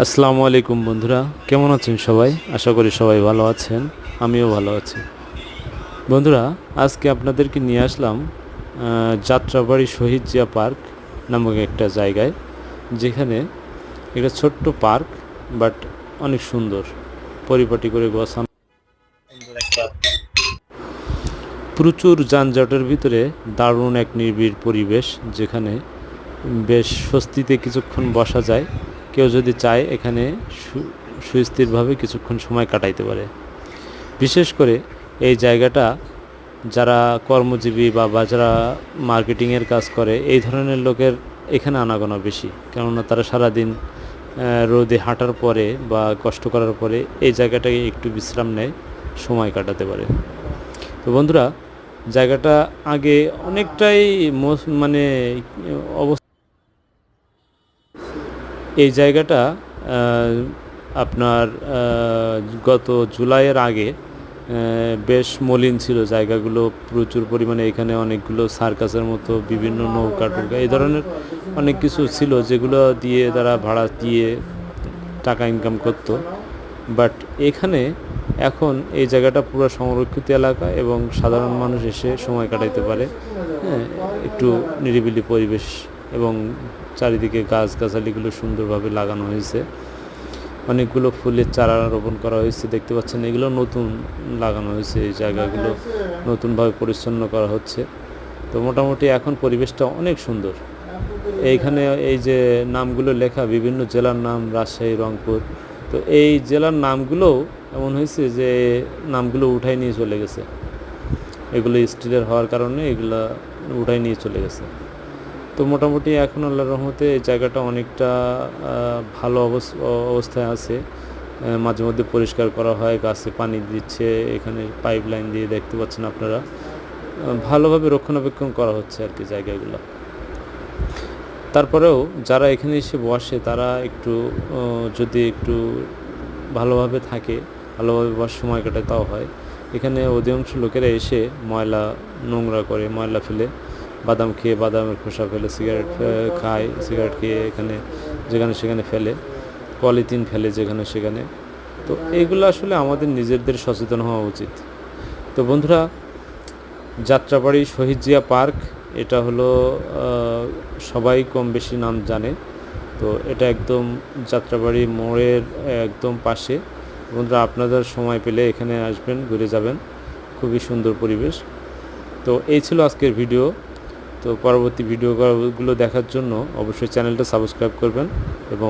আসসালামু আলাইকুম বন্ধুরা, কেমন আছেন সবাই? আশা করি সবাই ভালো আছেন। আমিও ভালো আছি। বন্ধুরা, আজকে আপনাদেরকে নিয়ে আসলাম যাত্রাবাড়ি শহীদ জিয়া পার্ক নামক একটা জায়গায়, যেখানে একটা ছোট্ট পার্ক, বাট অনেক সুন্দর, পরিপাটি করে গোছানো। প্রচুর যানজটের ভিতরে দারুণ এক নিবিড় পরিবেশ, যেখানে বেশ স্বস্তিতে কিছুক্ষণ বসা যায়। কেউ যদি চায় এখানে সুস্থিরভাবে কিছুক্ষণ সময় কাটাইতে পারে। বিশেষ করে এই জায়গাটা যারা কর্মজীবী বা যারা মার্কেটিংয়ের কাজ করে, এই ধরনের লোকের এখানে আনাগোনা বেশি, কেননা তারা সারাদিন রোদে হাঁটার পরে বা কষ্ট করার পরে এই জায়গাটাকে একটু বিশ্রাম নেয়, সময় কাটাতে পারে। তো বন্ধুরা, জায়গাটা আগে অনেকটাই মানে অবস্থা, এই জায়গাটা আপনার গত জুলাইয়ের আগে বেশ মলিন ছিল জায়গাগুলো। প্রচুর পরিমাণে এখানে অনেকগুলো সার্কাসের মতো বিভিন্ন নৌকা টৌকা এই ধরনের অনেক কিছু ছিল, যেগুলো দিয়ে তারা ভাড়া দিয়ে টাকা ইনকাম করতো। বাট এখানে এখন এই জায়গাটা পুরো সংরক্ষিত এলাকা এবং সাধারণ মানুষ এসে সময় কাটাইতে পারে। হ্যাঁ, একটু নিরিবিলি পরিবেশ এবং চারিদিকে গাছগাছালিগুলো সুন্দরভাবে লাগানো হয়েছে। অনেকগুলো ফুলের চারা রোপণ করা হয়েছে, দেখতে পাচ্ছেন। এগুলো নতুন লাগানো হয়েছে, এই জায়গাগুলো নতুনভাবে পরিচ্ছন্ন করা হচ্ছে। তো মোটামুটি এখন পরিবেশটা অনেক সুন্দর। এইখানে এই যে নামগুলো লেখা, বিভিন্ন জেলার নাম, রাজশাহী, রংপুর। তো এই জেলার নামগুলোও এমন হয়েছে যে নামগুলো উঠাই নিয়ে চলে গেছে। এগুলো স্টিলের হওয়ার কারণে এগুলো উঠাই নিয়ে চলে গেছে। তো মোটামুটি এখন আল্লাহর রহমতে এই জায়গাটা অনেকটা ভালো অবস্থায় আছে। মাঝে মধ্যে পরিষ্কার করা হয়, গাছে পানি দিচ্ছে, এখানে পাইপ লাইন দিয়ে দেখতে পাচ্ছেন আপনারা। ভালোভাবে রক্ষণাবেক্ষণ করা হচ্ছে আর কি জায়গাগুলো। তারপরেও যারা এখানে এসে বসে তারা একটু যদি একটু ভালোভাবে থাকে, ভালোভাবে সময় কাটায়, তাও হয়। এখানে অধিকাংশ লোকেরা এসে ময়লা নোংরা করে, ময়লা ফেলে, বাদাম খেয়ে বাদামের খোসা ফেলে, সিগারেট খায়, সিগারেট খেয়ে এখানে যেখানে সেখানে ফেলে, পলিথিন ফেলে যেখানে সেখানে। তো এইগুলো আসলে আমাদের নিজেদের সচেতন হওয়া উচিত। তো বন্ধুরা, যাত্রাবাড়ি শহীদ জিয়া পার্ক, এটা হলো সবাই কম বেশি নাম জানে। তো এটা একদম যাত্রাবাড়ি মোড়ের একদম পাশে। বন্ধুরা, আপনাদের সময় পেলে এখানে আসবেন, ঘুরে যাবেন, খুবই সুন্দর পরিবেশ। তো এই ছিল আজকের ভিডিও। তো পরবর্তী ভিডিওগুলো দেখার জন্য অবশ্যই চ্যানেলটা সাবস্ক্রাইব করবেন এবং